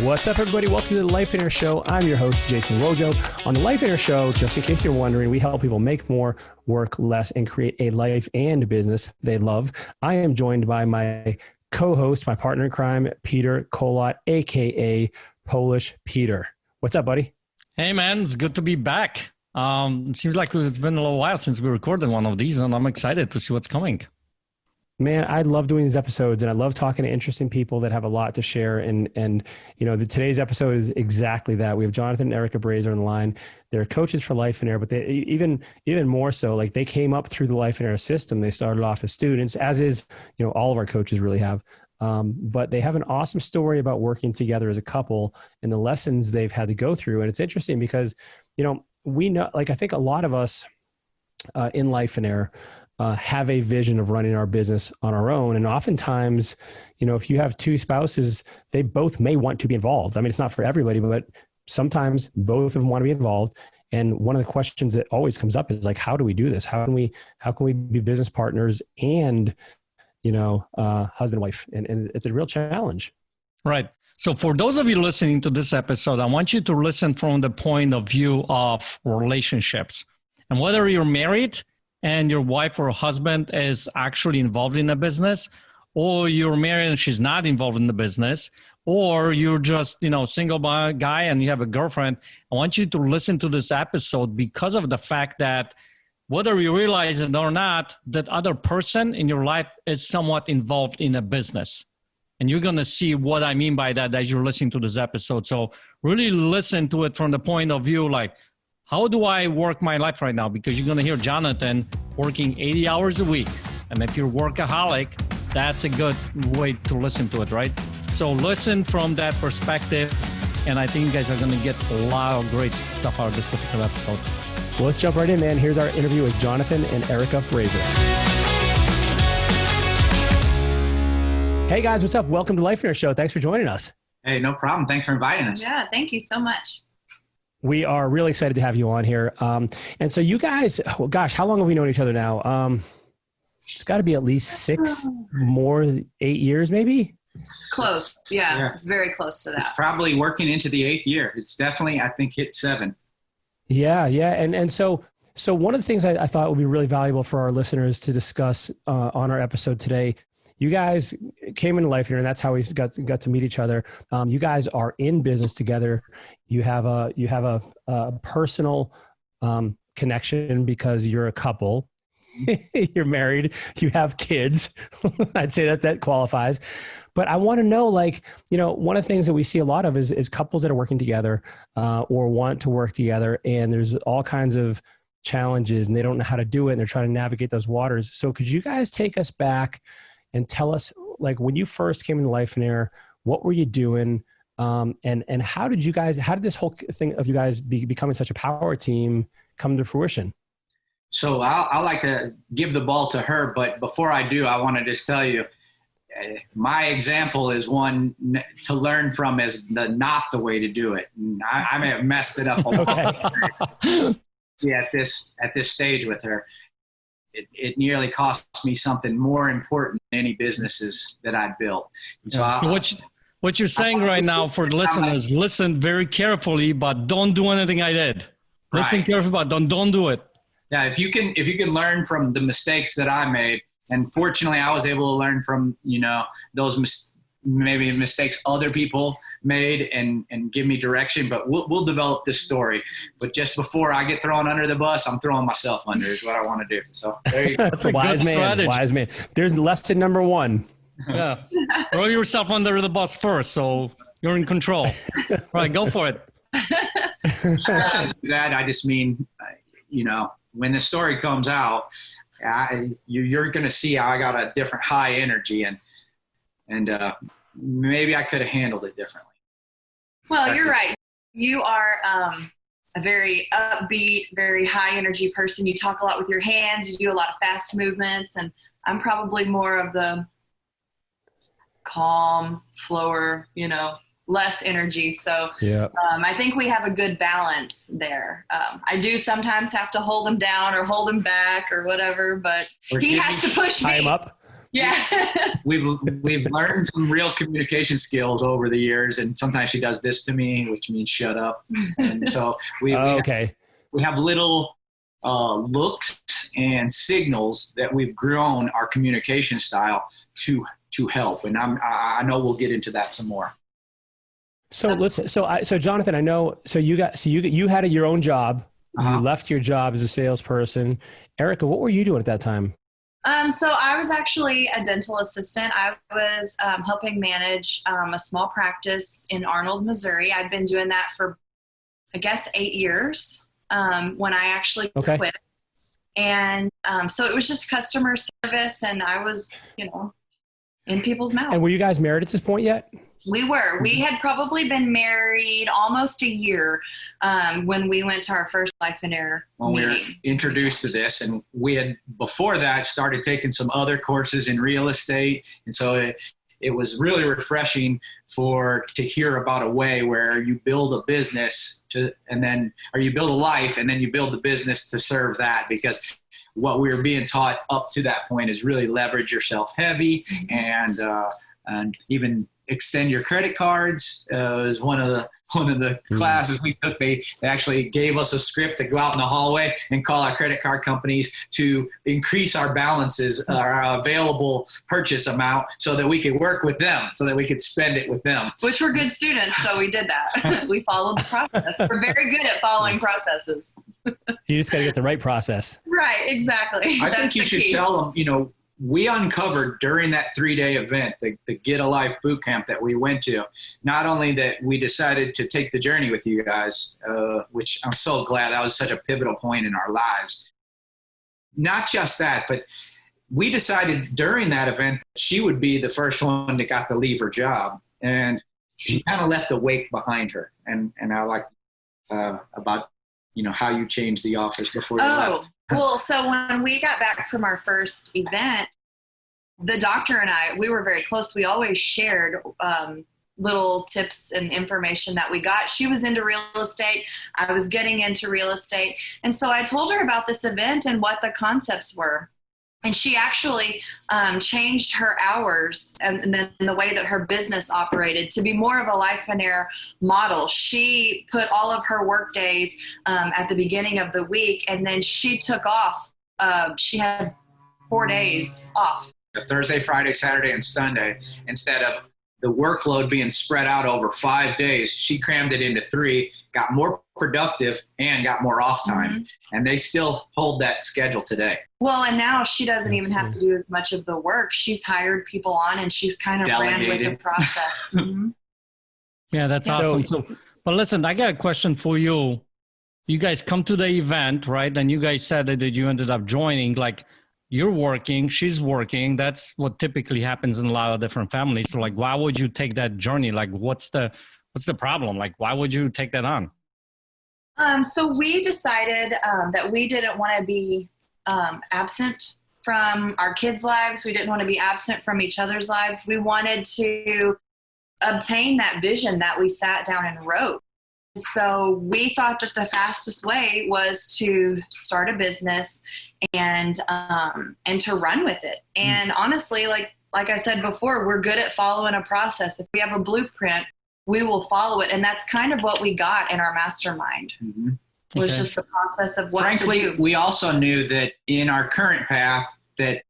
What's up, everybody? Welcome to the Life Inner Show. I'm your host, Jason Wojo. On the Life Inner Show, just in case you're wondering, we help people make more, work less, and create a life and business they love. I am joined by my co-host, my partner in crime, Peter Kolot, aka Polish Peter. What's up, buddy? Hey, man, it's good to be back. It seems like it's been a little while since we recorded one of these, and I'm excited to see what's coming. Man, I love doing these episodes, and I love talking to interesting people that have a lot to share. And you know, today's episode is exactly that. We have Jonathan and Aricka Brazer on the line. They're coaches for Life in Air, but they even more so, like they came up through the Life in Air system. They started off as students, as is, you know, all of our coaches really have. But they have an awesome story about working together as a couple and the lessons they've had to go through. And it's interesting because, you know, we know, like, I think a lot of us in Life in Air have a vision of running our business on our own. And oftentimes, you know, if you have two spouses, they both may want to be involved. I mean, it's not for everybody, but sometimes both of them want to be involved. And one of the questions that always comes up is like, how do we do this? How can we be business partners and, you know, husband and wife? And it's a real challenge. Right. So for those of you listening to this episode, I want you to listen from the point of view of relationships. And whether you're married and your wife or husband is actually involved in the business, or you're married and she's not involved in the business, or you're just, you know, single guy and you have a girlfriend, I want you to listen to this episode because of the fact that whether you realize it or not, that other person in your life is somewhat involved in a business. And you're going to see what I mean by that as you're listening to this episode. So really listen to it from the point of view, like, how do I work my life right now? Because you're going to hear Jonathan working 80 hours a week. And if you're a workaholic, that's a good way to listen to it, right? So listen from that perspective. And I think you guys are going to get a lot of great stuff out of this particular episode. Well, let's jump right in, man. Here's our interview with Jonathan and Aricka Brazer. Hey, guys, what's up? Welcome to Life in Our Show. Thanks for joining us. Hey, no problem. Thanks for inviting us. Yeah, thank you so much. We are really excited to have you on here. And so you guys, oh gosh, how long have we known each other now? It's got to be at least 8 years, maybe? Close. Yeah, it's very close to that. It's probably working into the 8th year. It's definitely, I think, hit 7. Yeah. And so one of the things I thought would be really valuable for our listeners to discuss on our episode today, you guys came into Life here, and that's how we got to meet each other. You guys are in business together. You have a personal connection because you're a couple. You're married. You have kids. I'd say that qualifies. But I want to know, like, you know, one of the things that we see a lot of is couples that are working together or want to work together, and there's all kinds of challenges, and they don't know how to do it, and they're trying to navigate those waters. So could you guys take us back and tell us, like, when you first came into Life in Air, what were you doing? And how did this whole thing of you guys becoming such a power team come to fruition? So I like to give the ball to her, but before I do, I want to just tell you, my example is one to learn from as not the way to do it. And I may have messed it up a lot. Yeah, at this stage with her. It nearly cost me something more important than any businesses that I built. So what you're saying right now for the listeners, listen very carefully, but don't do anything I did. Listen carefully, but don't do it. Yeah, if you can learn from the mistakes that I made, and fortunately I was able to learn from, you know, those maybe mistakes other people made and give me direction, but we'll develop this story. But just before I get thrown under the bus, I'm throwing myself under is what I want to do. So there you go. That's a wise man. There's lesson number 1. Yeah. Throw yourself under the bus first, so you're in control. Right, go for it. That I just mean, you know, when the story comes out, you're going to see how I got a different high energy and maybe I could have handled it differently. Well, you're right. You are a very upbeat, very high energy person. You talk a lot with your hands. You do a lot of fast movements, and I'm probably more of the calm, slower, you know, less energy. So yeah. I think we have a good balance there. I do sometimes have to hold him down or hold him back or whatever, but he has to push me. Tie him up. Yeah. We've learned some real communication skills over the years, and sometimes she does this to me, which means shut up. And so we have little looks and signals that we've grown our communication style to help. And I know we'll get into that some more. So listen, so Jonathan, I know, you had your own job. You left your job as a salesperson. Aricka, what were you doing at that time? So I was actually a dental assistant. I was helping manage a small practice in Arnold, Missouri. I'd been doing that for, I guess, 8 years when I actually quit. And so it was just customer service, and I was, in people's mouths. And were you guys married at this point yet? We were. We had probably been married almost a year when we went to our first Life and Air meeting. We were introduced to this, and we had before that started taking some other courses in real estate, and so it was really refreshing to hear about a way where you build a business or you build a life, and then you build the business to serve that, because what we were being taught up to that point is really leverage yourself heavy and even extend your credit cards. Was one of the classes we took. They actually gave us a script to go out in the hallway and call our credit card companies to increase our balances, our available purchase amount, so that we could work with them, so that we could spend it with them. Which we're good students, so we did that. We followed the process. We're very good at following processes. You just got to get the right process. Right, exactly. I think you should tell them, we uncovered during that 3-day event, the Get a Life boot camp that we went to, not only that we decided to take the journey with you guys, which I'm so glad, that was such a pivotal point in our lives. Not just that, but we decided during that event that she would be the first one that got to leave her job. And she kind of left a wake behind her. And I like about, how you changed the office before you left. Well, so when we got back from our first event, the doctor and I, we were very close. We always shared little tips and information that we got. She was into real estate. I was getting into real estate. And so I told her about this event and what the concepts were. And she actually changed her hours and then the way that her business operated to be more of a Life and Air model. She put all of her work days at the beginning of the week, and then she took off. She had 4 days off. Thursday, Friday, Saturday, and Sunday. Instead of the workload being spread out over 5 days, she crammed it into 3, got more productive, and got more off time. Mm-hmm. And they still hold that schedule today. Well, and now she doesn't even have to do as much of the work. She's hired people on, and she's kind of ran with the process. Mm-hmm. Yeah, that's awesome. But listen, I got a question for you. You guys come to the event, right? And you guys said that you ended up joining, like, you're working, she's working. That's what typically happens in a lot of different families. So, like, why would you take that journey? Like, what's the problem? Like, why would you take that on? So we decided that we didn't want to be absent from our kids' lives. We didn't want to be absent from each other's lives. We wanted to obtain that vision that we sat down and wrote. So we thought that the fastest way was to start a business and to run with it. And honestly, like I said before, we're good at following a process. If we have a blueprint, we will follow it. And that's kind of what we got in our mastermind. Mm-hmm. Was just the process of what Frankly, to do. We also knew that in our current path that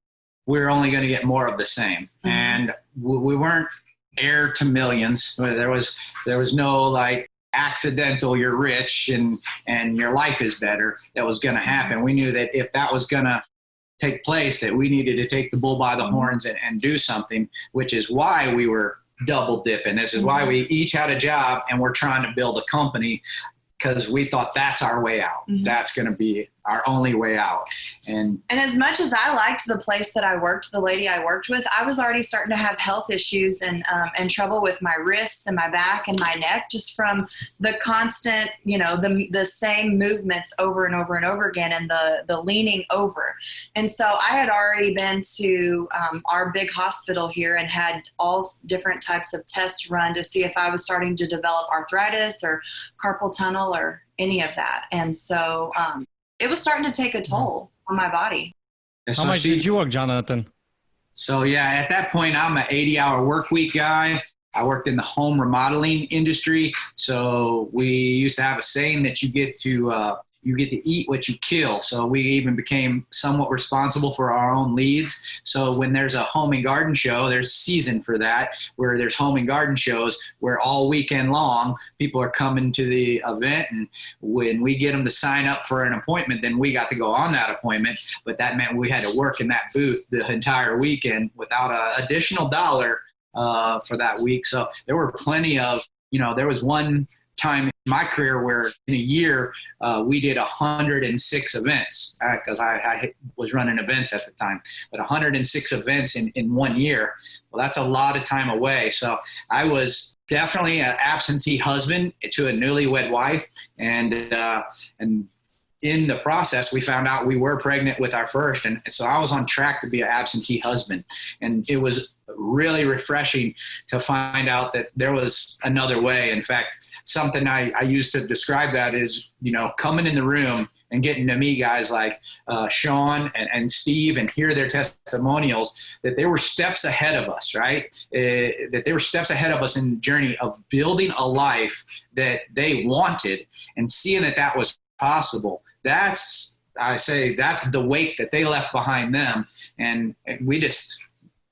we're only going to get more of the same. Mm-hmm. And we weren't heir to millions. There was no like accidental you're rich and your life is better that was going to happen. We knew that if that was going to take place, that we needed to take the bull by the horns and do something, which is why we were double dipping. This is why we each had a job and we're trying to build a company, because we thought that's our way out. Mm-hmm. That's going to be our only way out. And as much as I liked the place that I worked, the lady I worked with, I was already starting to have health issues and trouble with my wrists and my back and my neck, just from the constant, the same movements over and over and over again, and the leaning over. And so I had already been to our big hospital here and had all different types of tests run to see if I was starting to develop arthritis or carpal tunnel or any of that. And so it was starting to take a toll on my body. How much did you work, Jonathan? So yeah, at that point, I'm an 80-hour work week guy. I worked in the home remodeling industry. So we used to have a saying that you get to eat what you kill. So we even became somewhat responsible for our own leads. So when there's a home and garden show, there's season for that, where there's home and garden shows where all weekend long people are coming to the event. And when we get them to sign up for an appointment, then we got to go on that appointment. But that meant we had to work in that booth the entire weekend without an additional dollar for that week. So there were plenty of, there was one time in my career where in a year we did 106 events because I was running events at the time, but 106 events in 1 year. Well, that's a lot of time away. So I was definitely an absentee husband to a newlywed wife. And in the process, we found out we were pregnant with our first. And so I was on track to be an absentee husband. And it was really refreshing to find out that there was another way. In fact, something I used to describe that is, coming in the room and getting to meet guys like Sean and Steve and hear their testimonials, that they were steps ahead of us, right? That they were steps ahead of us in the journey of building a life that they wanted and seeing that was possible. That's the weight that they left behind them. And we just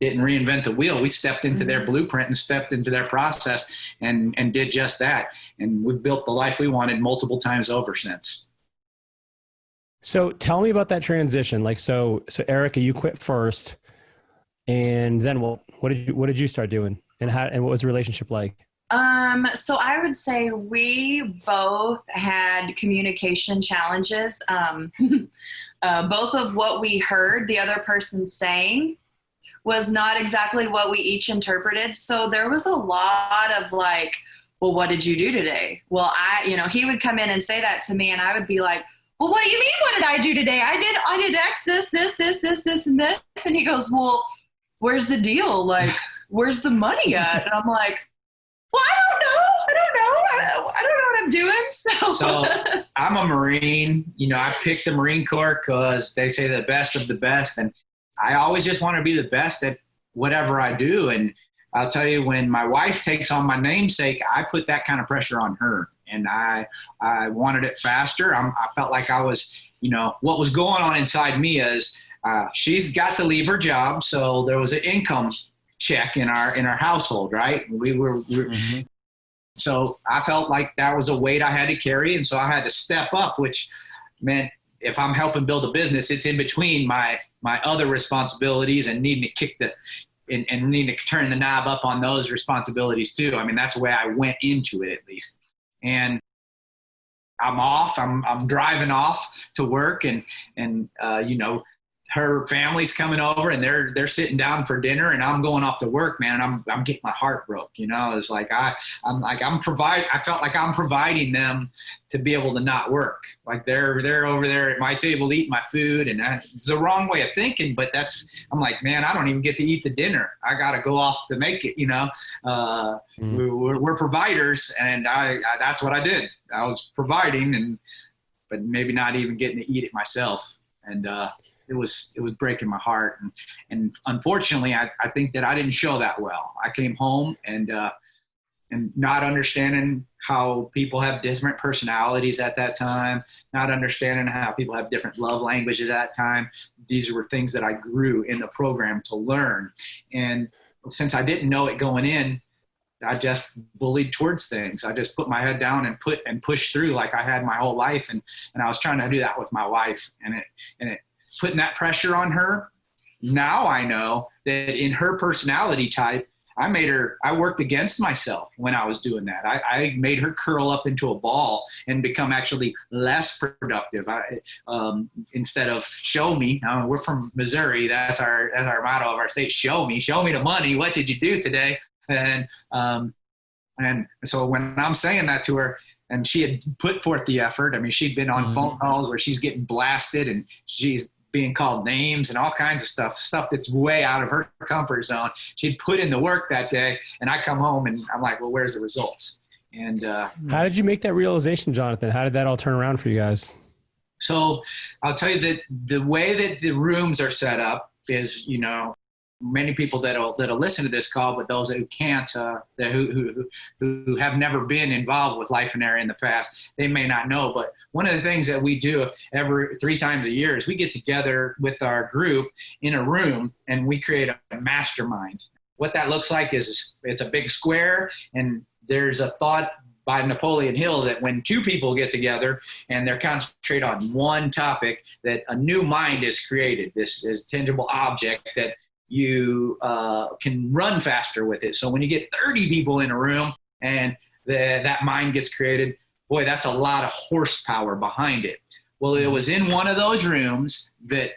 didn't reinvent the wheel. We stepped into their blueprint and stepped into their process and did just that. And we've built the life we wanted multiple times over since. So tell me about that transition. Like, so Aricka, you quit first, and then what did you start doing, and what was the relationship like? So I would say we both had communication challenges. Both of what we heard the other person saying was not exactly what we each interpreted. So there was a lot of like, well, what did you do today? Well, he would come in and say that to me, and I would be like, well, what do you mean? What did I do today? I did X, this, and this. And he goes, well, where's the deal? Like, where's the money at? And I'm like, well, I don't know what I'm doing. So I'm a Marine. I picked the Marine Corps because they say the best of the best. And I always just want to be the best at whatever I do. And I'll tell you, when my wife takes on my namesake, I put that kind of pressure on her. And I wanted it faster. I felt like I was, what was going on inside me is she's got to leave her job. So there was an income check in our household, right? We were So I felt like that was a weight I had to carry. And so I had to step up, which meant if I'm helping build a business, it's in between my other responsibilities and needing to turn the knob up on those responsibilities too. I mean, that's the way I went into it, at least. And I'm driving off to work and her family's coming over and they're sitting down for dinner and I'm going off to work, man. And I'm getting my heart broke. It's like I felt like I'm providing them to be able to not work. Like they're over there at my table eating my food, and it's the wrong way of thinking. But I'm like, man, I don't even get to eat the dinner. I got to go off to make it. We're providers, and that's what I did. I was providing, but maybe not even getting to eat it myself. And it was breaking my heart. And unfortunately, I think that I didn't show that well. I came home and not understanding how people have different personalities at that time, not understanding how people have different love languages at that time. These were things that I grew in the program to learn. And since I didn't know it going in, I just bullied towards things. I just put my head down and pushed through like I had my whole life. And I was trying to do that with my wife, and it putting that pressure on her. Now I know that in her personality type, I worked against myself when I was doing that. I made her curl up into a ball and become actually less productive. Instead of show me, we're from Missouri. That's our motto of our state. Show me the money. What did you do today? And so when I'm saying that to her, and she had put forth the effort, I mean, she'd been on phone calls where she's getting blasted and she's being called names and all kinds of stuff that's way out of her comfort zone. She'd put in the work that day, and I come home and I'm like, well, where's the results? And how did you make that realization, Jonathan? How did that all turn around for you guys? So I'll tell you that the way that the rooms are set up is, many people that'll listen to this call, but those who can't, who have never been involved with Life in Area in the past, they may not know. But one of the things that we do every 3 times a year is we get together with our group in a room and we create a mastermind. What that looks like is it's a big square, and there's a thought by Napoleon Hill that when 2 people get together and they're concentrate on one topic, that a new mind is created. This is tangible object that you can run faster with it. So when you get 30 people in a room and that mind gets created, boy, that's a lot of horsepower behind it. Well, it was in one of those rooms that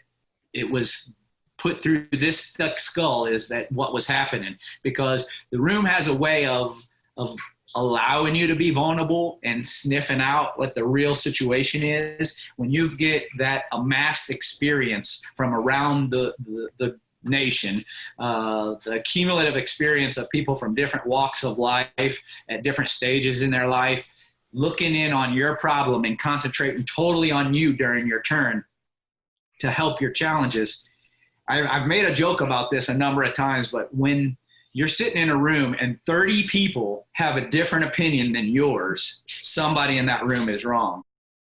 it was put through this thick skull is that what was happening, because the room has a way of allowing you to be vulnerable and sniffing out what the real situation is. When you get that amassed experience from around the nation, the cumulative experience of people from different walks of life at different stages in their life, looking in on your problem and concentrating totally on you during your turn to help your challenges. I've made a joke about this a number of times, but when you're sitting in a room and 30 people have a different opinion than yours, somebody in that room is wrong.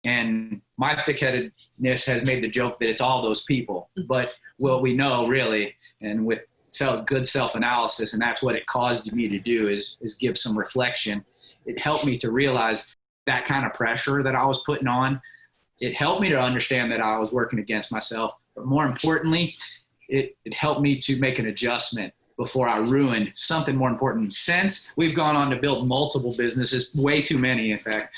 And my thick-headedness has made the joke that it's all those people. But what we know really, and with good self-analysis, and that's what it caused me to do, is give some reflection. It helped me to realize that kind of pressure that I was putting on. It helped me to understand that I was working against myself. But more importantly, it helped me to make an adjustment before I ruined something more important. Since we've gone on to build multiple businesses, way too many, in fact,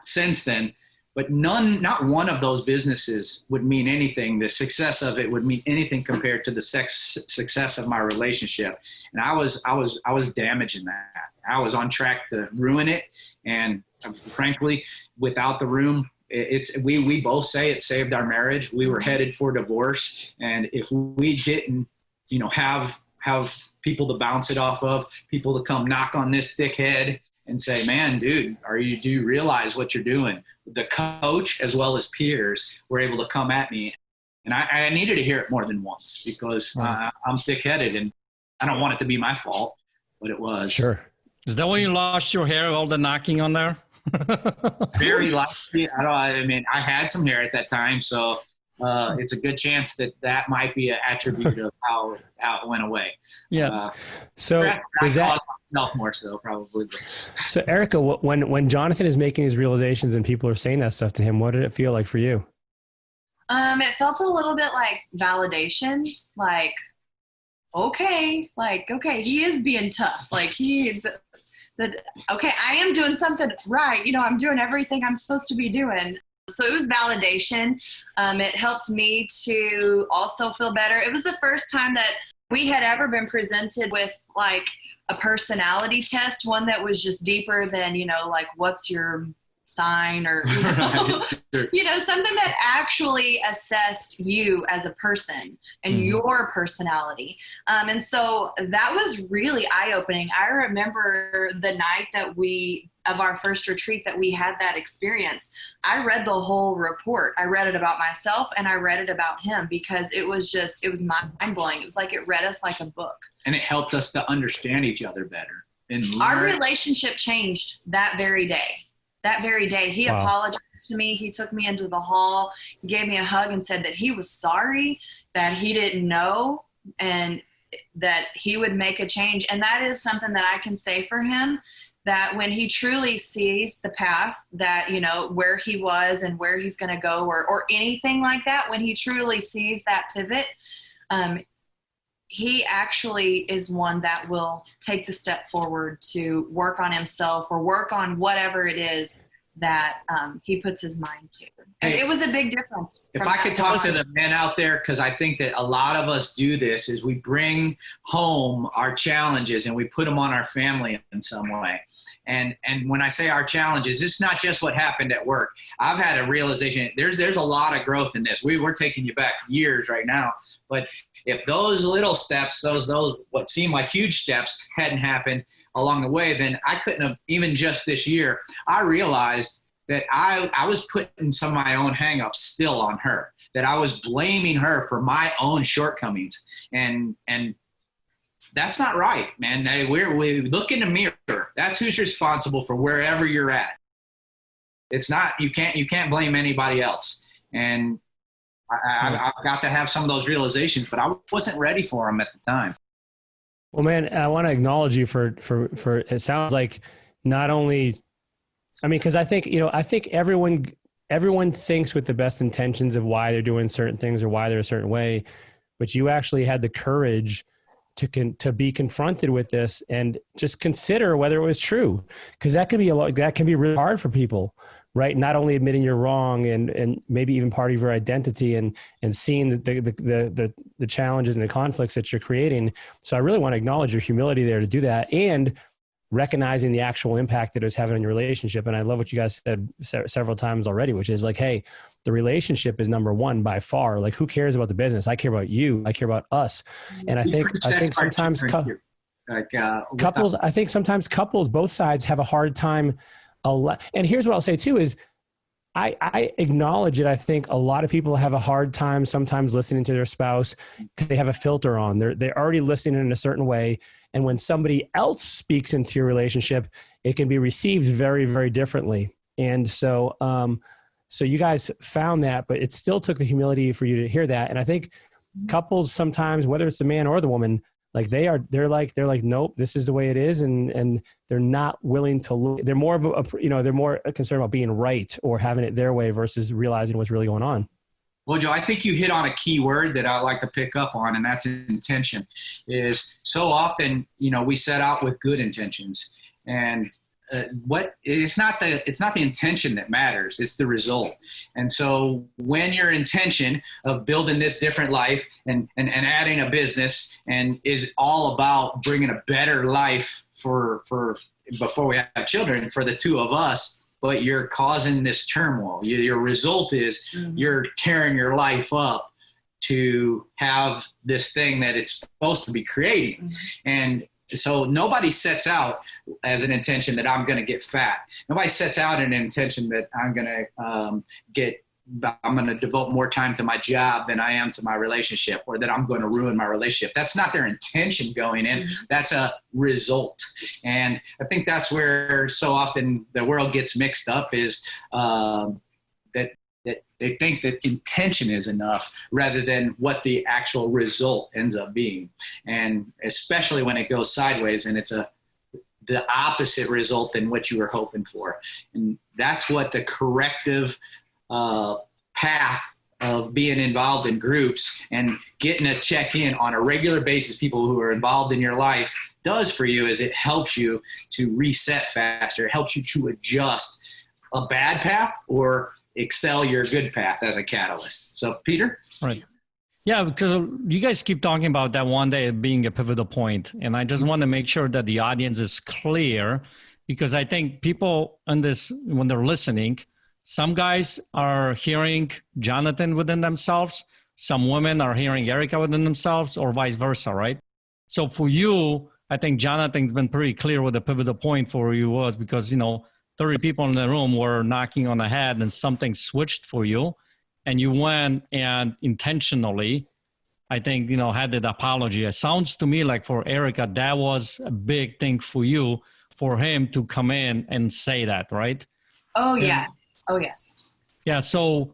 since then, but not one of those businesses would mean anything. The success of it would mean anything compared to the success of my relationship. And I was damaging that. I was on track to ruin it. And frankly, without the room, we both say it saved our marriage. We were headed for divorce. And if we didn't, have people to bounce it off of, people to come knock on this thick head and say, man, dude, do you realize what you're doing? The coach, as well as peers, were able to come at me. And I needed to hear it more than once, because I'm thick-headed and I don't want it to be my fault, but it was. Sure. Is that when you lost your hair, all the knocking on there? Very likely. I had some hair at that time, so it's a good chance that might be an attribute of how it went away. Yeah. So is that myself more so probably? So Aricka, when Jonathan is making his realizations and people are saying that stuff to him, what did it feel like for you? It felt a little bit like validation, okay, he is being tough. Okay, I am doing something right. I'm doing everything I'm supposed to be doing. So it was validation. It helped me to also feel better. It was the first time that we had ever been presented with a personality test, one that was just deeper than, what's your sign or, something that actually assessed you as a person and your personality. And so that was really eye-opening. I remember the night of our first retreat that we had that experience. I read the whole report. I read it about myself and I read it about him, because it was mind-blowing. It was like it read us like a book. And it helped us to understand each other better. Our relationship changed that very day. He apologized to me. He took me into the hall. He gave me a hug and said that he was sorry, that he didn't know, and that he would make a change. And that is something that I can say for him, that when he truly sees the path that, where he was and where he's going to go, or anything like that, when he truly sees that pivot, he actually is one that will take the step forward to work on himself or work on whatever it is that he puts his mind to. And it was a big difference. If I could talk to the men out there, because I think that a lot of us do this, is we bring home our challenges and we put them on our family in some way. And when I say our challenges, it's not just what happened at work. I've had a realization, there's a lot of growth in this. We're taking you back years right now. But if those little steps, those what seem like huge steps hadn't happened along the way, then I couldn't have, even just this year, I realized that I was putting some of my own hangups still on her. that I was blaming her for my own shortcomings. And that's not right, man. We look in the mirror. That's who's responsible for wherever you're at. It's not, you can't blame anybody else. And I've got to have some of those realizations, but I wasn't ready for them at the time. Well, man, I want to acknowledge you for it sounds like not only, I mean, because I think everyone thinks with the best intentions of why they're doing certain things or why they're a certain way, but you actually had the courage to be confronted with this and just consider whether it was true, because that can be really hard for people, right? Not only admitting you're wrong and maybe even part of your identity and seeing the challenges and the conflicts that you're creating. So I really want to acknowledge your humility there to do that and recognizing the actual impact that it was having on your relationship. And I love what you guys said several times already, which is like, hey, the relationship is number one by far. Like, who cares about the business? I care about you. I care about us. And I think sometimes couples, both sides have a hard time. And here's what I'll say too is I acknowledge it. I think a lot of people have a hard time sometimes listening to their spouse because they have a filter on. They're already listening in a certain way. And when somebody else speaks into your relationship, it can be received very, very differently. And so, so you guys found that, but it still took the humility for you to hear that. And I think couples sometimes, whether it's the man or the woman, like they're like, nope, this is the way it is. And they're not willing to look, they're more they're more concerned about being right or having it their way versus realizing what's really going on. Well, Joe, I think you hit on a key word that I like to pick up on, and that's intention. Is so often, we set out with good intentions, and it's not the intention that matters, it's the result. And so when your intention of building this different life and adding a business and is all about bringing a better life for before we have children for the two of us, but you're causing this turmoil, your result is you're tearing your life up to have this thing that it's supposed to be creating. And so nobody sets out as an intention that I'm going to get fat. Nobody sets out an intention that I'm going to devote more time to my job than I am to my relationship, or that I'm going to ruin my relationship. That's not their intention going in. That's a result. And I think that's where so often the world gets mixed up is that they think that intention is enough rather than what the actual result ends up being. And especially when it goes sideways and it's the opposite result than what you were hoping for. And that's what the corrective path of being involved in groups and getting a check-in on a regular basis, people who are involved in your life, does for you is it helps you to reset faster. It helps you to adjust a bad path or excel your good path as a catalyst. So Peter? Right. Yeah, because you guys keep talking about that one day being a pivotal point. And I just want to make sure that the audience is clear, because I think people on this, when they're listening, some guys are hearing Jonathan within themselves. Some women are hearing Aricka within themselves, or vice versa, right? So for you, I think Jonathan's been pretty clear what the pivotal point for you was, because, 30 people in the room were knocking on the head and something switched for you. And you went and intentionally, I think, had that apology. It sounds to me like for Aricka, that was a big thing for you, for him to come in and say that, right? Oh, yeah. Oh, yes. Yeah. So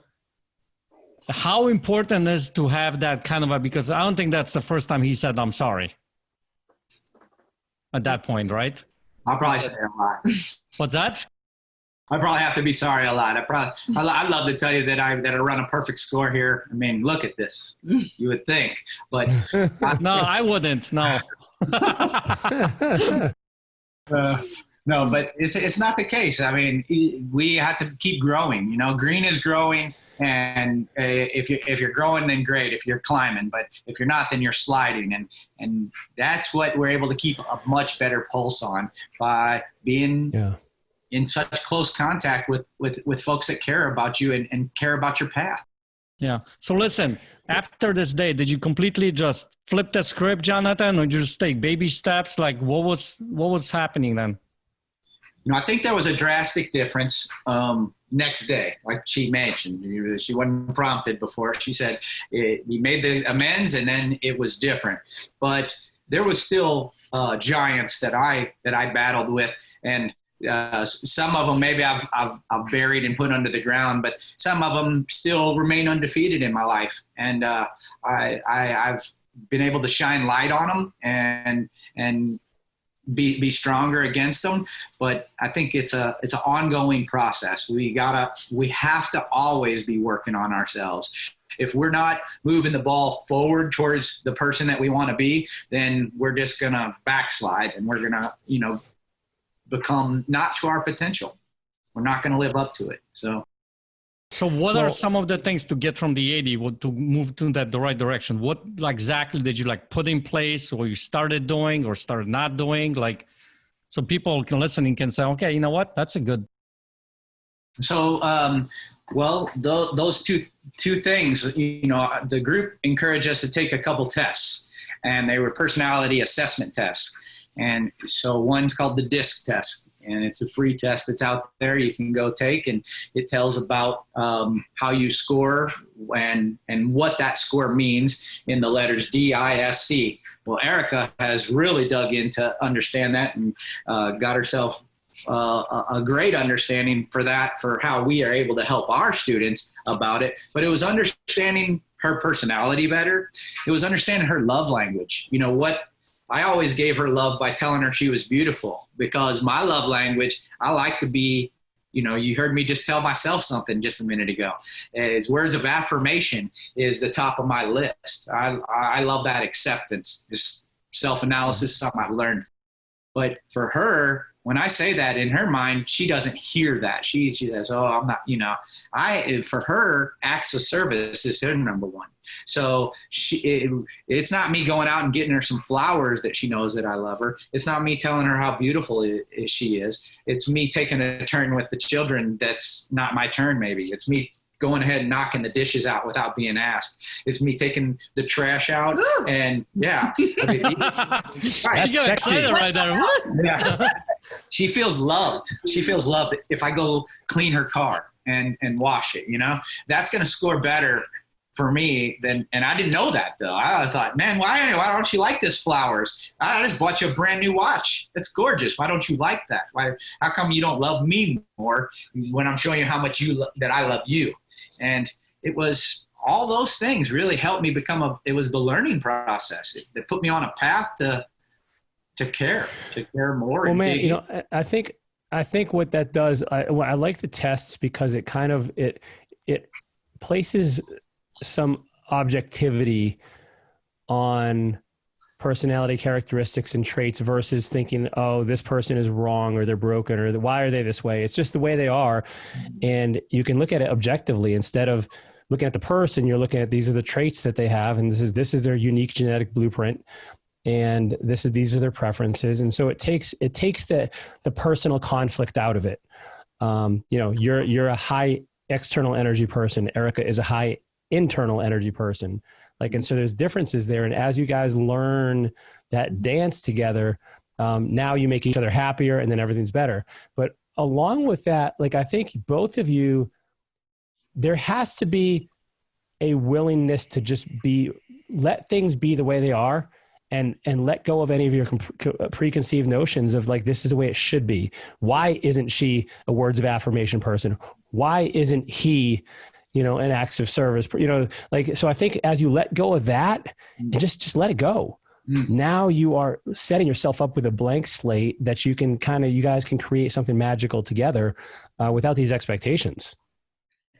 how important is to have that kind of because I don't think that's the first time he said, I'm sorry at that point, right? I'll probably say a lot. What's that? I probably have to be sorry a lot. I'd love to tell you that I run a perfect score here. I mean, look at this. You would think, but no, I wouldn't. No. No, but it's not the case. I mean, we have to keep growing. Green is growing, and if you're growing, then great. If you're climbing, but if you're not, then you're sliding, and that's what we're able to keep a much better pulse on by being in such close contact with folks that care about you and care about your path. Yeah. So listen, after this day, did you completely just flip the script, Jonathan, or just take baby steps? Like what was happening then? I think there was a drastic difference next day, like she mentioned. She wasn't prompted before. She said he made the amends, and then it was different. But there was still giants that I battled with, and some of them maybe I've buried and put under the ground, but some of them still remain undefeated in my life, and I've been able to shine light on them and be stronger against them. But I think it's an ongoing process. We have to always be working on ourselves. If we're not moving the ball forward towards the person that we want to be, then we're just going to backslide, and we're going to, become not to our potential. We're not going to live up to it. So what are some of the things to get from the 80 to move to the right direction? What exactly did you put in place, or you started doing or started not doing? So people listening can say, okay, you know what? That's a good. So, those two things, the group encouraged us to take a couple tests, and they were personality assessment tests. And so one's called the DISC test, and it's a free test that's out there. You can go take, and it tells about how you score and what that score means in the letters DISC. Well, Aricka has really dug in to understand that and got herself a great understanding for that, for how we are able to help our students about it. But it was understanding her personality better. It was understanding her love language. I always gave her love by telling her she was beautiful, because my love language, I like to be, you heard me just tell myself something just a minute ago, is words of affirmation is the top of my list. I love that acceptance, this self-analysis, something I've learned. But for her, when I say that, in her mind, she doesn't hear that. She says, oh, I'm not, for her, acts of service is her number one. So it's not me going out and getting her some flowers that she knows that I love her. It's not me telling her how beautiful she is. It's me taking a turn with the children. That's not my turn. Maybe it's me going ahead and knocking the dishes out without being asked. It's me taking the trash out. Woo! And yeah. That's sexy right there. Yeah. She feels loved. She feels loved if I go clean her car and wash it, that's going to score better for me than, and I didn't know that though. I thought, man, why don't you like this flowers? I just bought you a brand new watch. It's gorgeous. Why don't you like that? How come you don't love me more when I'm showing you how much that I love you? And it was all those things really helped me it was the learning process. It put me on a path to care more. Well, man, I think what that does, I like the tests because it kind of, it places some objectivity on personality characteristics and traits versus thinking, oh, this person is wrong or they're broken or why are they this way? It's just the way they are. And you can look at it objectively instead of looking at the person. You're looking at, these are the traits that they have, and this is their unique genetic blueprint, and these are their preferences. And so it takes the personal conflict out of it. You're a high external energy person. Aricka is a high internal energy person. And so there's differences there. And as you guys learn that dance together, now you make each other happier, and then everything's better. But along with that, I think both of you, there has to be a willingness to just let things be the way they are, and let go of any of your preconceived notions of this is the way it should be. Why isn't she a words of affirmation person? Why isn't he, an acts of service, so I think as you let go of that and just let it go, now you are setting yourself up with a blank slate that you guys can create something magical together without these expectations.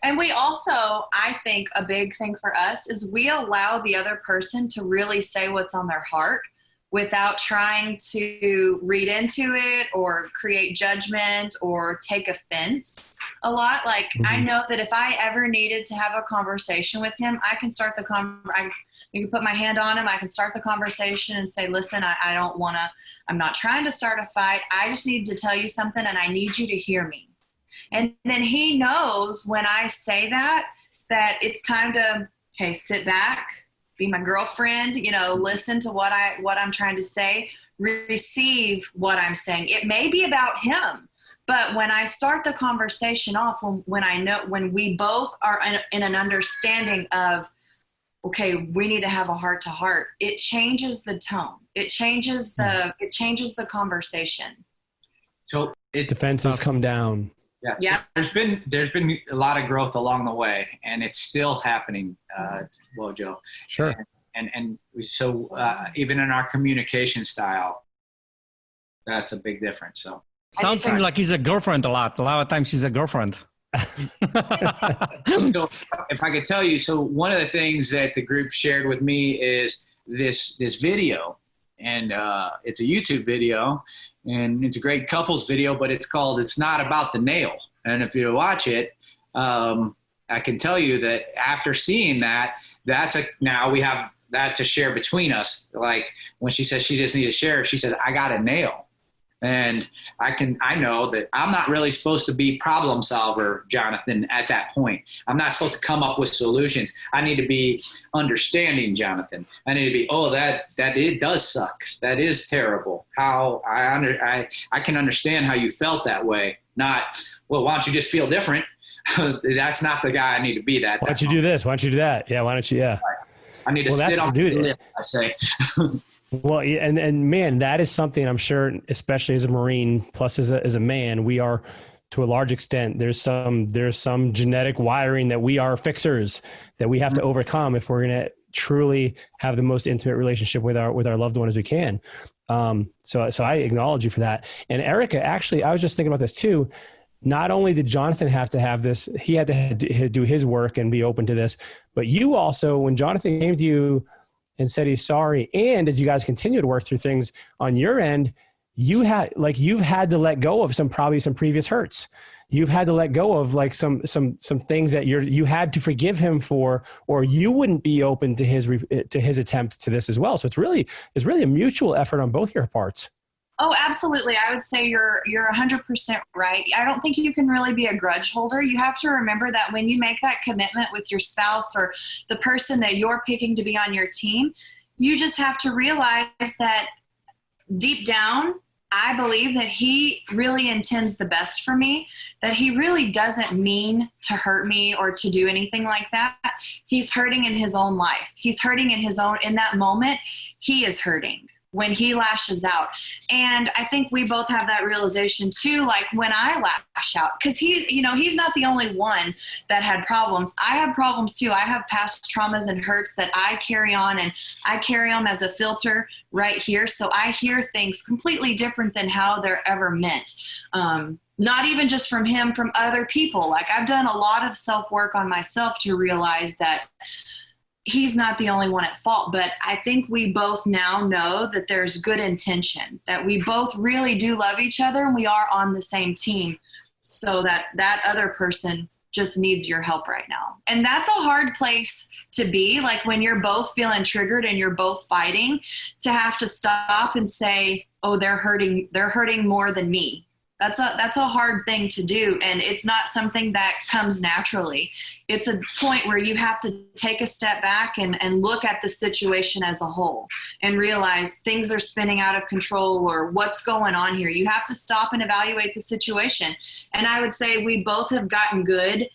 And we also, I think a big thing for us is we allow the other person to really say what's on their heart without trying to read into it or create judgment or take offense a lot. I know that if I ever needed to have a conversation with him, I can start you can put my hand on him. I can start the conversation and say, listen, I'm not trying to start a fight. I just need to tell you something, and I need you to hear me. And then he knows when I say that it's time to, okay, sit back, be my girlfriend, listen to what I'm trying to say, receive what I'm saying. It may be about him, But when I start the conversation off, when we both are in an understanding of, okay, we need to have a heart to heart, it changes the tone. It changes the conversation. So defenses come down. Yeah. There's been a lot of growth along the way, and it's still happening, Joe. Sure. And so even in our communication style, that's a big difference. So sounds like he's a girlfriend a lot. A lot of times he's a girlfriend. So if I could tell you, so one of the things that the group shared with me is this video, and it's a YouTube video, and it's a great couples video, but it's called "It's Not About the Nail." And if you watch it, I can tell you that after seeing that, now we have that to share between us. Like when she says she just needs to share, she says, "I got a nail." And I know that I'm not really supposed to be problem solver, Jonathan, at that point. I'm not supposed to come up with solutions. I need to be understanding, Jonathan. I need to be, that it does suck. That is terrible. How I can understand how you felt that way. Not, well, why don't you just feel different? That's not the guy I need to be. Why don't you do this? Why don't you do that? Yeah. Why don't you? Yeah. I need to sit on the lip, I say. Well, and man, that is something I'm sure, especially as a Marine, plus as a man, we are to a large extent, there's some genetic wiring that we are fixers that we have to overcome if we're going to truly have the most intimate relationship with our loved one as we can. So I acknowledge you for that. And Aricka, actually, I was just thinking about this too. Not only did Jonathan have to have this, he had to do his work and be open to this, but you also, when Jonathan came to you and said he's sorry, and as you guys continue to work through things on your end, you've had to let go of some previous hurts. You've had to let go of like some things that you had to forgive him for, or you wouldn't be open to his attempt to this as well. So it's really a mutual effort on both your parts. Oh, absolutely. I would say you're 100% right. I don't think you can really be a grudge holder. You have to remember that when you make that commitment with your spouse or the person that you're picking to be on your team, you just have to realize that deep down, I believe that he really intends the best for me, that he really doesn't mean to hurt me or to do anything like that. He's hurting in his own life. He's hurting in that moment, he is hurting when he lashes out. And I think we both have that realization too, like when I lash out, because he's not the only one that had problems. I have problems too. I have past traumas and hurts that I carry on, and I carry them as a filter right here. So I hear things completely different than how they're ever meant. Not even just from him, from other people. Like I've done a lot of self-work on myself to realize that he's not the only one at fault, but I think we both now know that there's good intention, that we both really do love each other and we are on the same team, so that other person just needs your help right now. And that's a hard place to be, like when you're both feeling triggered and you're both fighting, to have to stop and say, oh, they're hurting more than me. That's a hard thing to do, and it's not something that comes naturally. It's a point where you have to take a step back and look at the situation as a whole and realize things are spinning out of control, or what's going on here. You have to stop and evaluate the situation. And I would say we both have gotten good,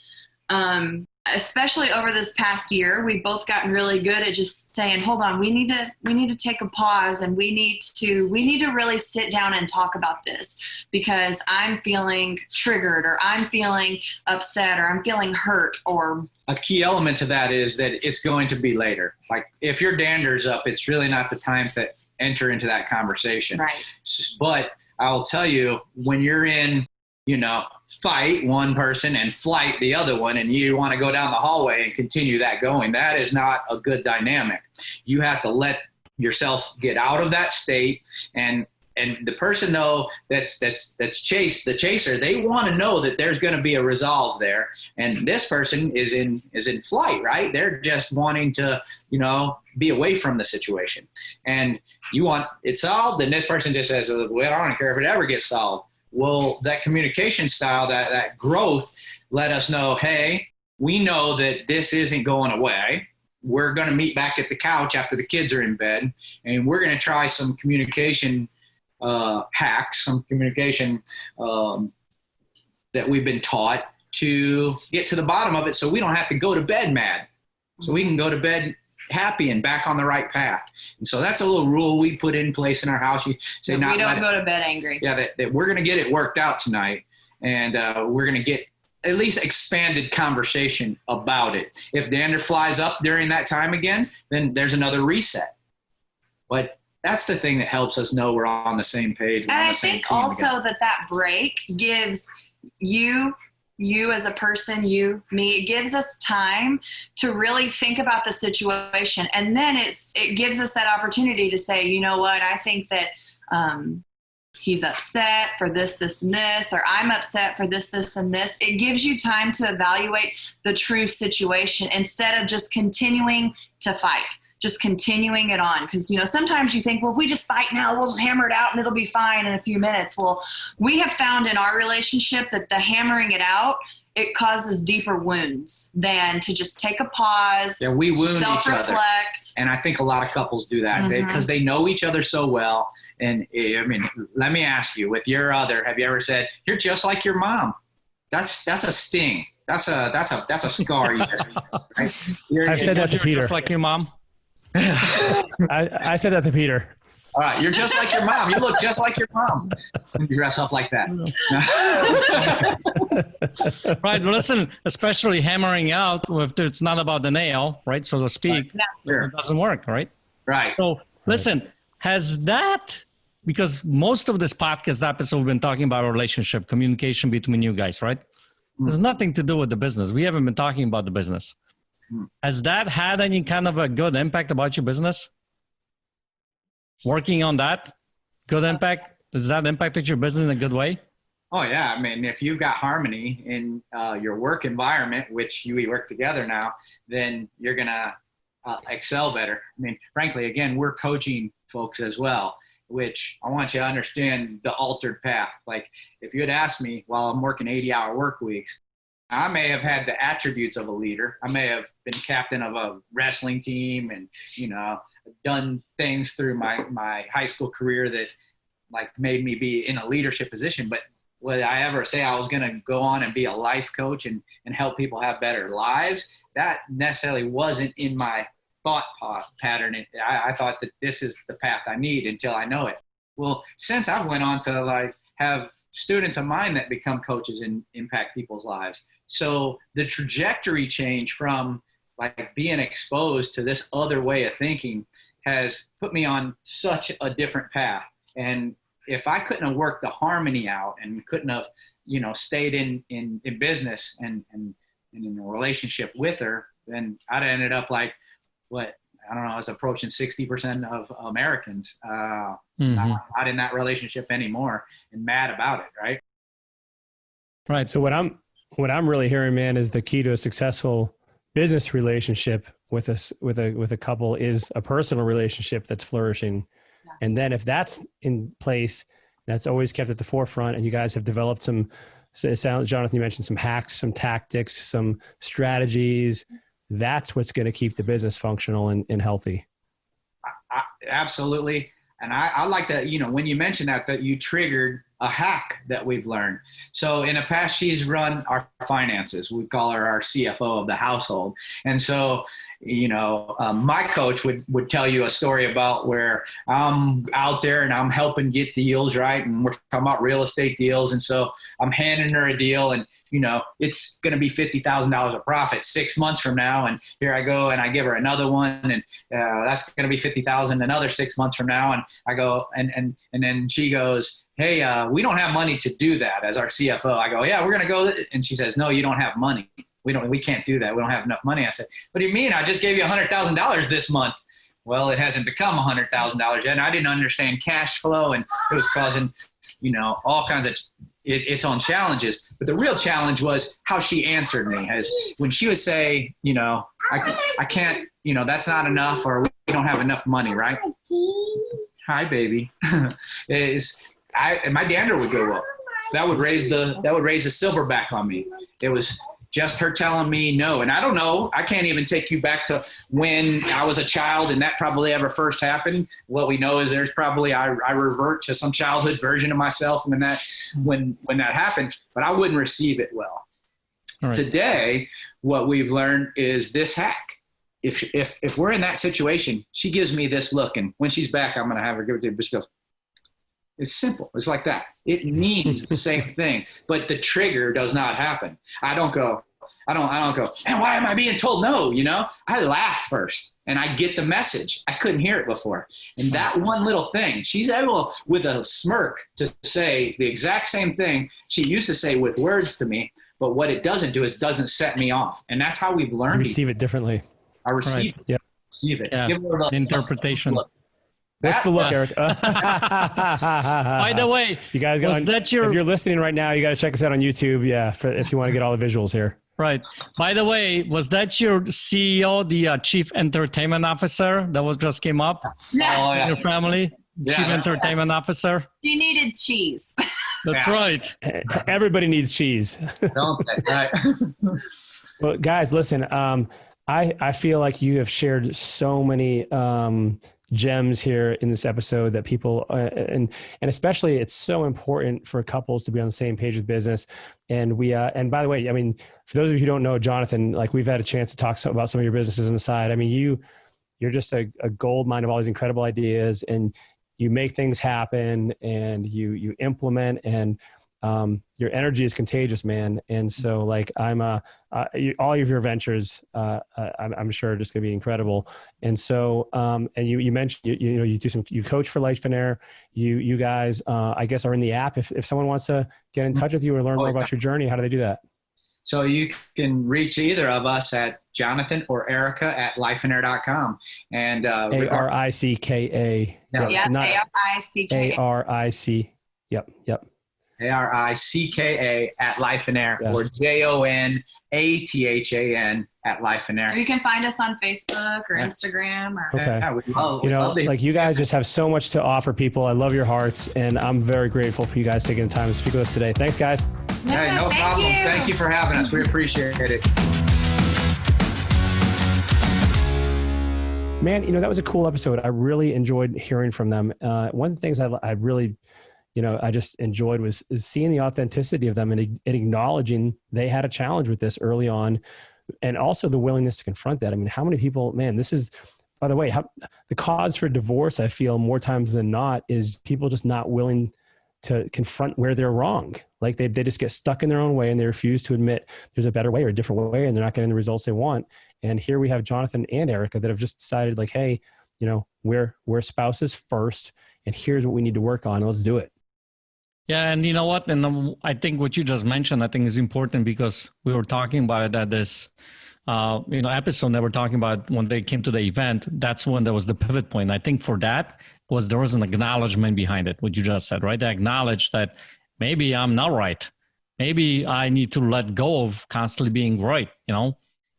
especially over this past year. We've both gotten really good at just saying, hold on, we need to take a pause, and we need to really sit down and talk about this, because I'm feeling triggered, or I'm feeling upset, or I'm feeling hurt. Or a key element to that is that it's going to be later. Like if your dander's up, it's really not the time to enter into that conversation. Right. But I'll tell you, when you're in, fight one person and flight the other one, and you want to go down the hallway and continue that going, that is not a good dynamic. You have to let yourself get out of that state, and the person though that's the chaser, they want to know that there's going to be a resolve there, and this person is in flight, right? They're just wanting to be away from the situation, and you want it solved, and this person just says, well, I don't care if it ever gets solved. Well, that communication style, that growth, let us know, hey, we know that this isn't going away. We're going to meet back at the couch after the kids are in bed, and we're going to try some communication hacks, some communication that we've been taught to get to the bottom of it so we don't have to go to bed mad. So we can go to bed happy and back on the right path. And so that's a little rule we put in place in our house. You say, we don't go to bed angry. Yeah, that we're going to get it worked out tonight. And we're going to get at least expanded conversation about it. If dander flies up during that time again, then there's another reset. But that's the thing that helps us know we're on the same page. And I think also that break gives you as a person, me, it gives us time to really think about the situation. And then it gives us that opportunity to say, you know what, I think that he's upset for this, this, and this, or I'm upset for this, this, and this. It gives you time to evaluate the true situation instead of just continuing to fight. Just continuing it on. Because, sometimes you think, well, if we just fight now, we'll just hammer it out and it'll be fine in a few minutes. Well, we have found in our relationship that the hammering it out, it causes deeper wounds than to just take a pause. Yeah, we wound each other. Self-reflect. And I think a lot of couples do that because they know each other so well. And I mean, let me ask you, with your other, have you ever said, you're just like your mom? That's a sting. That's a scar. Right? I've said that to Peter. Just like your mom. I said that to Peter. All right, you're just like your mom. You look just like your mom. You dress up like that. Right. Listen, especially hammering out if it's not about the nail, right, so to speak, it doesn't work, right? Right. So listen, has that, because most of this podcast episode we've been talking about relationship, communication between you guys, right? There's nothing to do with the business. We haven't been talking about the business. Has that had any kind of a good impact about your business? Working on that, good impact? Does that impact your business in a good way? Oh, yeah. I mean, if you've got harmony in your work environment, which we work together now, then you're going to excel better. I mean, frankly, again, we're coaching folks as well, which I want you to understand the altered path. Like if you had asked me while I'm working 80-hour work weeks, I may have had the attributes of a leader. I may have been captain of a wrestling team and, done things through my high school career that like made me be in a leadership position. But would I ever say I was going to go on and be a life coach and help people have better lives? That necessarily wasn't in my thought pattern. I thought that this is the path I need until I know it. Well, since I've went on to like have students of mine that become coaches and impact people's lives. So the trajectory change from like being exposed to this other way of thinking has put me on such a different path. And if I couldn't have worked the harmony out and couldn't have, stayed in business and in a relationship with her, then I'd have ended up like I was approaching 60% of Americans not in that relationship anymore and mad about it. Right. Right. So what I'm really hearing, man, is the key to a successful business relationship with a couple is a personal relationship that's flourishing. Yeah. And then if that's in place, that's always kept at the forefront. And you guys have developed some, so it sounds, Jonathan, you mentioned some hacks, some tactics, some strategies. That's what's going to keep the business functional and healthy. Absolutely. And I like that, when you mentioned that you triggered a hack that we've learned. So in the past, she's run our finances. We call her our CFO of the household. And so, my coach would tell you a story about where I'm out there and I'm helping get deals, right? And we're talking about real estate deals. And so I'm handing her a deal and, it's going to be $50,000 of profit 6 months from now. And here I go and I give her another one and that's going to be 50,000 another 6 months from now. And I go, and then she goes, hey, we don't have money to do that as our CFO. I go, yeah, we're going to go. And she says, no, you don't have money. We can't do that. We don't have enough money. I said, what do you mean? I just gave you $100,000 this month. Well, it hasn't become $100,000 yet. And I didn't understand cash flow and it was causing, all kinds of its own challenges. But the real challenge was how she answered me as when she would say, I can't, that's not enough or we don't have enough money, right? Hi, baby. My dander would go up. That would raise the silverback on me. It was just her telling me no. And I don't know, I can't even take you back to when I was a child and that probably ever first happened. What we know is there's probably, I revert to some childhood version of myself when that happened, but I wouldn't receive it well. Right. Today, what we've learned is this hack. If we're in that situation, she gives me this look, and when she's back, I'm going to have her give it to her. But she goes, it's simple. It's like that. It means the same thing, but the trigger does not happen. I don't go, and why am I being told no? You know, I laugh first and I get the message. I couldn't hear it before. And that one little thing, she's able with a smirk to say the exact same thing she used to say with words to me. But what it doesn't do is doesn't set me off. And that's how we've learned. You receive it differently. I receive it. Yep. Receive it. Yeah. Interpretation. What's the look, Eric? By the way, you guys if you're listening right now, you got to check us out on YouTube. Yeah, if you want to get all the visuals here. Right. By the way, was that your CEO, the Chief Entertainment Officer that was just came up? Yeah. Oh, yeah. Your family? Yeah. Chief Entertainment Officer? She needed cheese. That's right. Everybody needs cheese. Don't they? Right. Well, guys, listen, I feel like you have shared so many gems here in this episode that people, and especially it's so important for couples to be on the same page with business. And and by the way, I mean, for those of you who don't know, Jonathan, like we've had a chance to talk about some of your businesses on the side. I mean, you're just a gold mine of all these incredible ideas, and you make things happen, and you implement, and your energy is contagious, man. And so like all of your ventures, I'm sure are just gonna be incredible. And so, and you mentioned, you coach for Life and Air. You guys, I guess are in the app. If someone wants to get in touch with you or learn more about your journey, how do they do that? So you can reach either of us at Jonathan or Aricka at lifeandair.com. And Aricka. Yeah, Aricka. Aric. Yep. Aricka at Life and Air, or JONATHAN at Life and Air. Or you can find us on Facebook or Instagram. Or okay. Like you guys just have so much to offer people. I love your hearts, and I'm very grateful for you guys taking the time to speak with us today. Thanks, guys. Hey, no problem. Thank you for having us. We appreciate it. Man, that was a cool episode. I really enjoyed hearing from them. One of the things I really I just enjoyed was seeing the authenticity of them and acknowledging they had a challenge with this early on, and also the willingness to confront that. I mean, how many people, man, this is, by the way, the cause for divorce, I feel more times than not, is people just not willing to confront where they're wrong. Like they just get stuck in their own way and they refuse to admit there's a better way or a different way, and they're not getting the results they want. And here we have Jonathan and Aricka that have just decided like, hey, we're spouses first, and here's what we need to work on. Let's do it. Yeah, and you know what? And I think what you just mentioned, I think is important, because we were talking about it at this, episode that we're talking about when they came to the event. That's when there was the pivot point. I think for that there was an acknowledgement behind it, what you just said, right? They acknowledged that maybe I'm not right. Maybe I need to let go of constantly being right,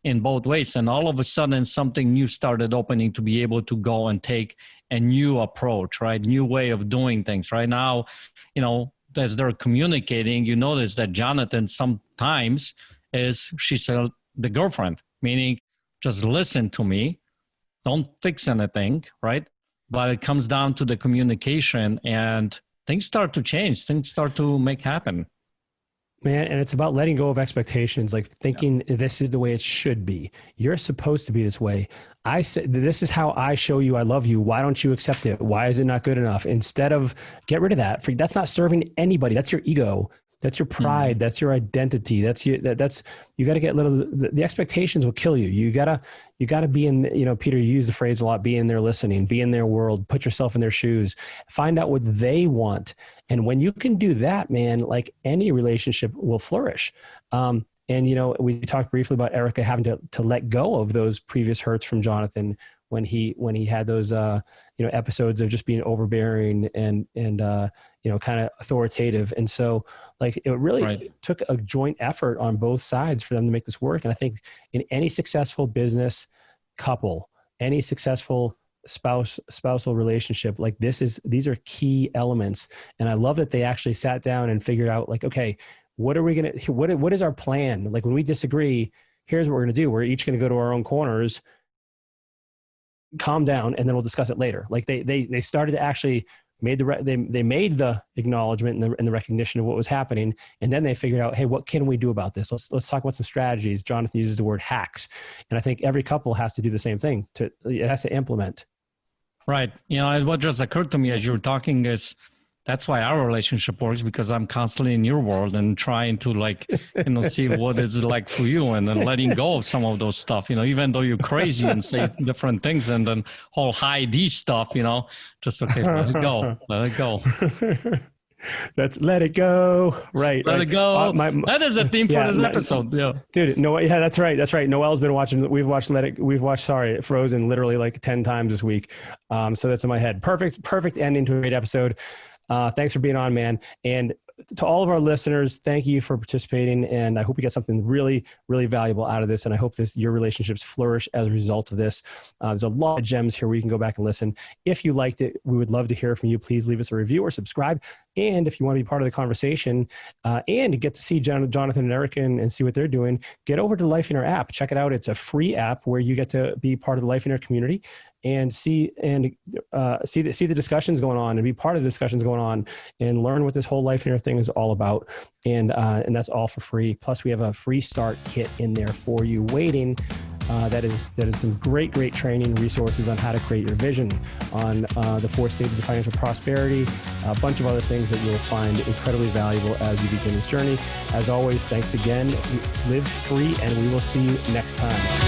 in both ways. And all of a sudden, something new started opening to be able to go and take a new approach, right? New way of doing things. Right now, as they're communicating, you notice that Jonathan sometimes she's the girlfriend, meaning just listen to me, don't fix anything, right? But it comes down to the communication, and things start to change, things start to make happen. Man, and it's about letting go of expectations, like thinking this is the way it should be. You're supposed to be this way. I said, this is how I show you I love you. Why don't you accept it? Why is it not good enough? Instead of get rid of that. That's not serving anybody. That's your ego. That's your pride. Mm-hmm. That's your identity. You got to get the expectations will kill you. You gotta be in, Peter, you use the phrase a lot, be in their listening, be in their world, put yourself in their shoes, find out what they want. And when you can do that, man, like any relationship will flourish. And, we talked briefly about Aricka having to let go of those previous hurts from Jonathan when he had those, episodes of just being overbearing and kind of authoritative. And so like it really took a joint effort on both sides for them to make this work. And I think in any successful business couple, any successful spousal relationship, like these are key elements. And I love that they actually sat down and figured out like, okay, what are we going to, what is our plan? Like when we disagree, here's what we're going to do. We're each going to go to our own corners, calm down, and then we'll discuss it later. Like they started to actually they made the acknowledgement and the recognition of what was happening. And then they figured out, hey, what can we do about this? Let's talk about some strategies. Jonathan uses the word hacks. And I think every couple has to do the same thing. It has to implement. Right. You know, what just occurred to me as you were talking is that's why our relationship works, because I'm constantly in your world and trying to like, you know, see what it's like for you, and then letting go of some of those stuff, you know, even though you're crazy and say different things, and then whole high D stuff, you know, just, okay, let it go. Let it go. That's let it go. Right. Let it go. That is a theme for this episode. Yeah. Dude, no, yeah, that's right. That's right. Noelle's been watching, we've watched Frozen literally like 10 times this week. So that's in my head. Perfect ending to a great episode. Thanks for being on, man. And to all of our listeners, thank you for participating. And I hope you got something really, really valuable out of this. And I hope your relationships flourish as a result of this. There's a lot of gems here where you can go back and listen. If you liked it, we would love to hear from you. Please leave us a review or subscribe. And if you want to be part of the conversation and get to see Jonathan and Aricka and see what they're doing, get over to the Life in Air app. Check it out. It's a free app where you get to be part of the Life in Air community and see the discussions going on and be part of the discussions going on and learn what this whole Life in Air thing is all about. And that's all for free. Plus we have a free start kit in there for you waiting. That is some great training resources on how to create your vision, on the 4 stages of financial prosperity, a bunch of other things that you'll find incredibly valuable as you begin this journey. As always, thanks again. Live free, and we will see you next time.